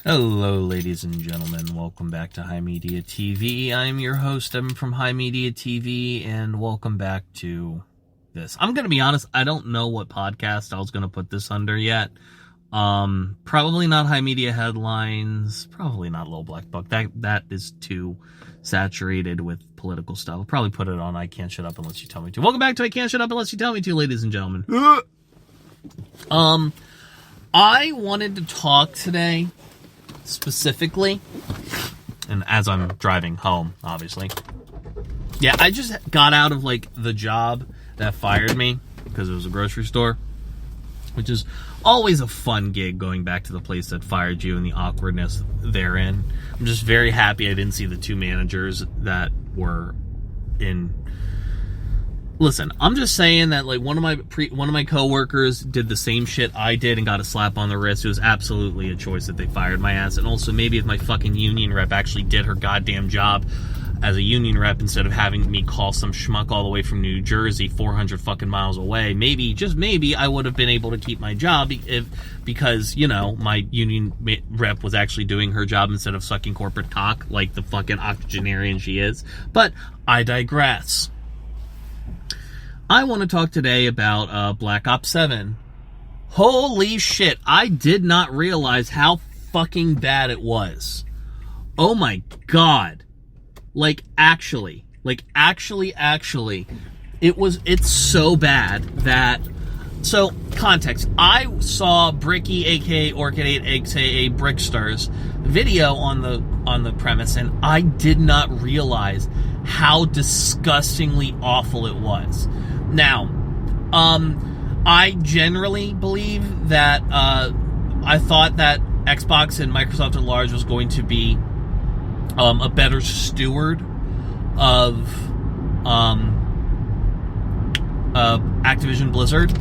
Hello, ladies and gentlemen. Welcome back to HIMediaTV. I'm your host, Evan from HIMediaTV, and welcome back to this. I'm going to be honest, I don't know what podcast I was going to put this under yet. Probably not High Media Headlines, probably not Little Black Book. That is too saturated with political stuff. I'll probably put it on I Can't Shut Up Unless You Tell Me To. Welcome back to I Can't Shut Up Unless You Tell Me To, ladies and gentlemen. I wanted to talk today specifically, and as I'm driving home, obviously. Yeah, I just got out of, the job that fired me because it was a grocery store, which is always a fun gig, going back to the place that fired you and the awkwardness therein. I'm just very happy I didn't see the two managers that were in. Listen, I'm just saying that one of my coworkers did the same shit I did and got a slap on the wrist. It was absolutely a choice that they fired my ass. And also, maybe if my fucking union rep actually did her goddamn job as a union rep instead of having me call some schmuck all the way from New Jersey, 400 fucking miles away, maybe, just maybe, I would have been able to keep my job because, my union rep was actually doing her job instead of sucking corporate cock like the fucking octogenarian she is. But I digress. I want to talk today about Black Ops 7. Holy shit, I did not realize how fucking bad it was. Oh my god. Actually, it's so bad that... So, context. I saw Bricky, aka Orchid8, aka Brickstars, video on the premise, and I did not realize how disgustingly awful it was. Now, I generally believe that, I thought that Xbox and Microsoft at large was going to be, a better steward of Activision Blizzard.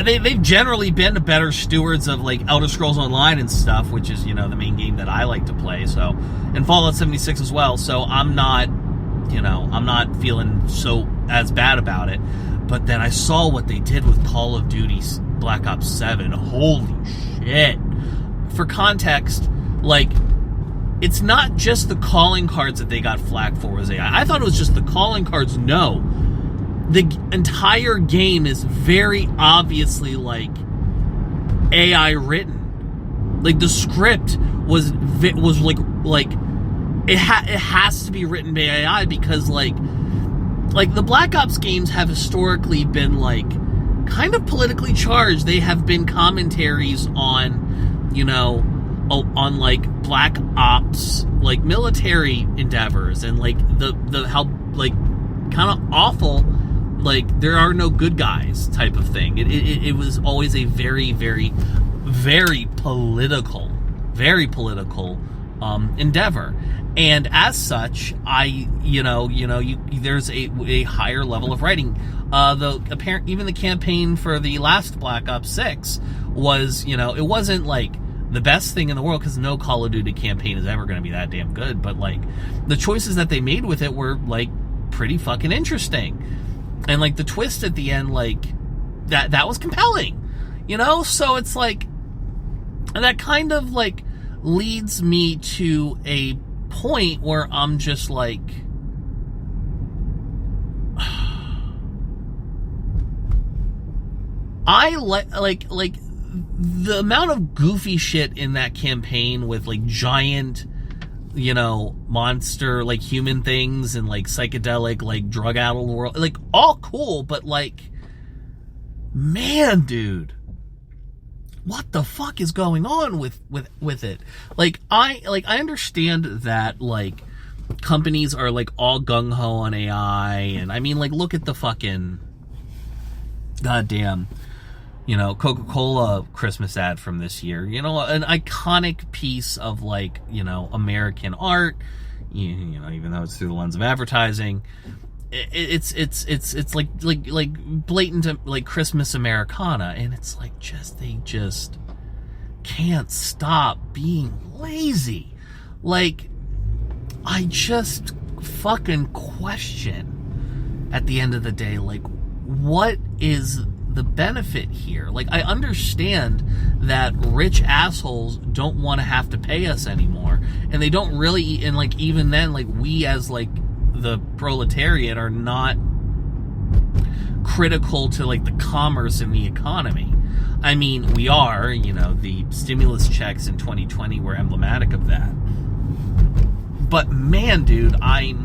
They've generally been better stewards of, Elder Scrolls Online and stuff, which is, the main game that I like to play, so, and Fallout 76 as well, so I'm not feeling so as bad about it. But then I saw what they did with Call of Duty Black Ops 7. Holy shit. For context, it's not just the calling cards that they got flack for as AI. I thought it was just the calling cards. No. The entire game is very obviously, AI written. The script was it has to be written by AI because, the Black Ops games have historically been, kind of politically charged. They have been commentaries on, on, Black Ops, military endeavors and, the how, kind of awful, there are no good guys type of thing. It was always a very, very, very political endeavor. And as such, there's a higher level of writing. Even the campaign for the last Black Ops 6 was, it wasn't the best thing in the world, because no Call of Duty campaign is ever going to be that damn good. But the choices that they made with it were pretty fucking interesting, and the twist at the end, that was compelling, So it's that kind of leads me to a point where I'm just I like the amount of goofy shit in that campaign with giant, monster human things and psychedelic drug-addled world, all cool, but man, dude, what the fuck is going on with it? I understand that companies are all gung-ho on AI, and I mean look at the fucking goddamn Coca-Cola Christmas ad from this year, an iconic piece of American art, even though it's through the lens of advertising. It's blatant Christmas Americana, and it's they just can't stop being lazy. I just fucking question at the end of the day, what is the benefit here. Like, I understand that rich assholes don't want to have to pay us anymore, and they don't really, and like, even then, like, we as like the proletariat are not critical to like the commerce and the economy. I mean, we are, the stimulus checks in 2020 were emblematic of that. But man, dude, I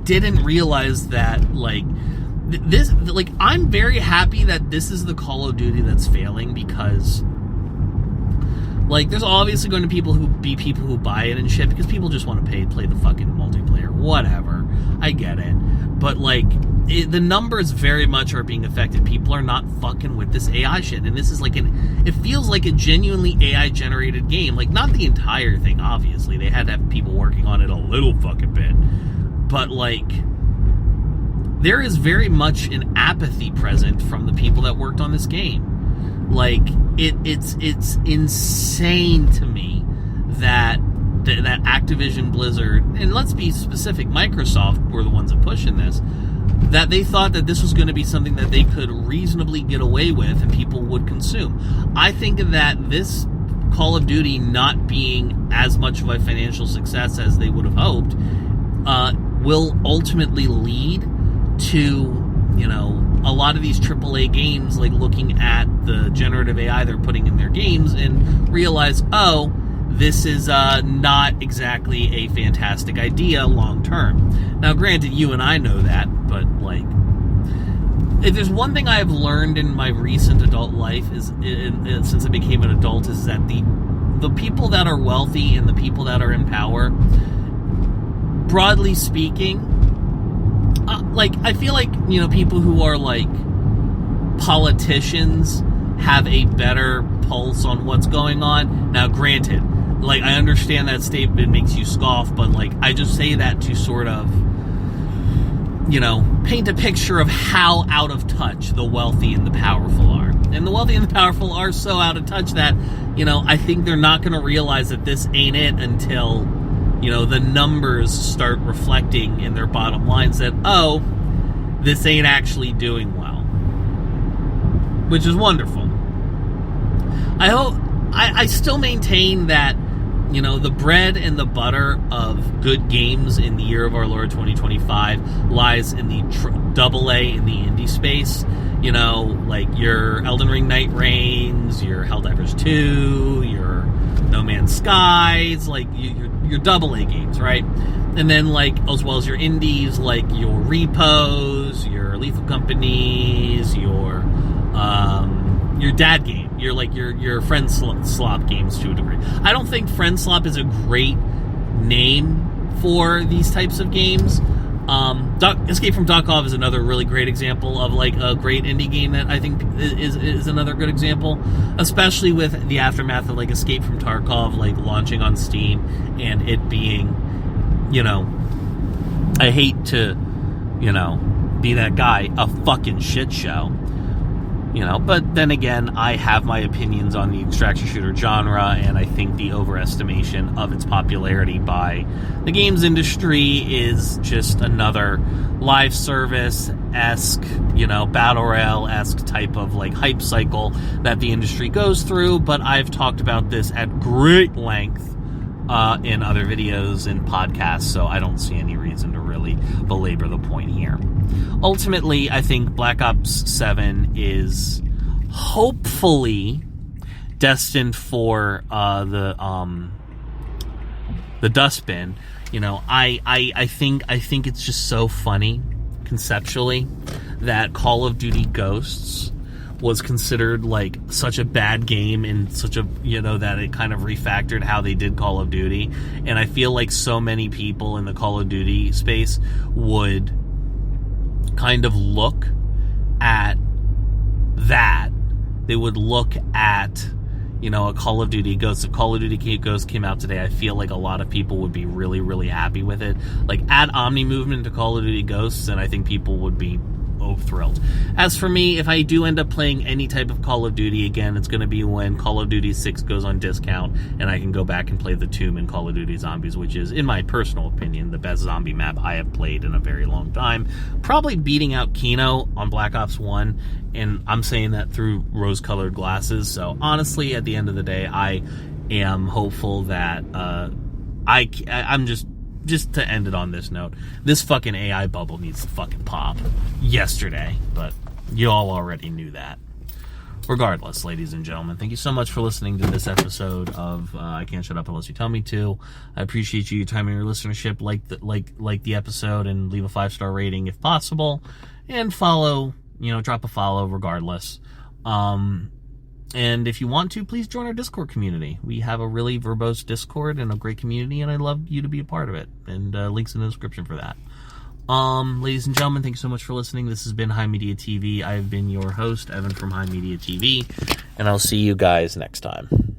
didn't realize that, like, this, like, I'm very happy that this is the Call of Duty that's failing, because, like, there's obviously going to be people who buy it and shit, because people just want to play the fucking multiplayer, whatever. I get it. But, like, the numbers very much are being affected. People are not fucking with this AI shit, and this is like it feels like a genuinely AI-generated game. Like, not the entire thing, obviously. They had to have people working on it a little fucking bit. But, like, there is very much an apathy present from the people that worked on this game. Like, it's insane to me that Activision Blizzard, and let's be specific, Microsoft were the ones that pushing this, that they thought that this was going to be something that they could reasonably get away with and people would consume. I think that this Call of Duty not being as much of a financial success as they would have hoped will ultimately lead to, a lot of these AAA games, like, looking at the generative AI they're putting in their games and realize, oh, this is not exactly a fantastic idea long term. Now, granted, you and I know that, but, like, if there's one thing I have learned in my recent adult life since I became an adult, is that the people that are wealthy and the people that are in power, broadly speaking, like, I feel like, people who are, like, politicians have a better pulse on what's going on. Now, granted, like, I understand that statement makes you scoff, but, like, I just say that to sort of, paint a picture of how out of touch the wealthy and the powerful are. And the wealthy and the powerful are so out of touch that, I think they're not going to realize that this ain't it until, the numbers start reflecting in their bottom lines that, oh, this ain't actually doing well. Which is wonderful. I still maintain that, the bread and the butter of good games in the year of our Lord 2025 lies in the AA in the indie space. Like your Elden Ring Night Reigns, your Helldivers 2, your No Man's Skies, like your AA games, right? And then, like, as well as your indies, like your Repos, your Lethal Companies, your dad game, your friend slop games to a degree. I don't think friend slop is a great name for these types of games. Escape from Tarkov is another really great example of, like, a great indie game that I think is another good example, especially with the aftermath of, like, Escape from Tarkov, like, launching on Steam and it being, I hate to, be that guy, a fucking shit show. But then again, I have my opinions on the extraction shooter genre, and I think the overestimation of its popularity by the games industry is just another live service-esque, battle royale-esque type of, like, hype cycle that the industry goes through. But I've talked about this at great length in other videos and podcasts, so I don't see any reason to really belabor the point here. Ultimately, I think Black Ops 7 is hopefully destined for the dustbin. I think it's just so funny conceptually that Call of Duty Ghosts was considered, like, such a bad game and such a, that it kind of refactored how they did Call of Duty. And I feel like so many people in the Call of Duty space would kind of look at that. They would look at, a Call of Duty Ghosts. If Call of Duty Ghosts came out today, I feel like a lot of people would be really, really happy with it. Like, add Omni movement to Call of Duty Ghosts, and I think people would be thrilled. As for me, if I do end up playing any type of Call of Duty again, it's going to be when Call of Duty 6 goes on discount, and I can go back and play the Tomb in Call of Duty Zombies, which is, in my personal opinion, the best zombie map I have played in a very long time. Probably beating out Kino on Black Ops 1, and I'm saying that through rose-colored glasses. So honestly, at the end of the day, I am hopeful that I'm just to end it on this note, this fucking AI bubble needs to fucking pop yesterday, but you all already knew that. Regardless, ladies and gentlemen, thank you so much for listening to this episode of I Can't Shut Up Unless You Tell Me To. I appreciate you, your time and your listenership. Like the episode and leave a 5-star rating if possible, and follow, drop a follow regardless. And if you want to, please join our Discord community. We have a really verbose Discord and a great community, and I'd love you to be a part of it. And links in the description for that. Ladies and gentlemen, thank you so much for listening. This has been HIMediaTV. I have been your host, Evan from HIMediaTV, and I'll see you guys next time.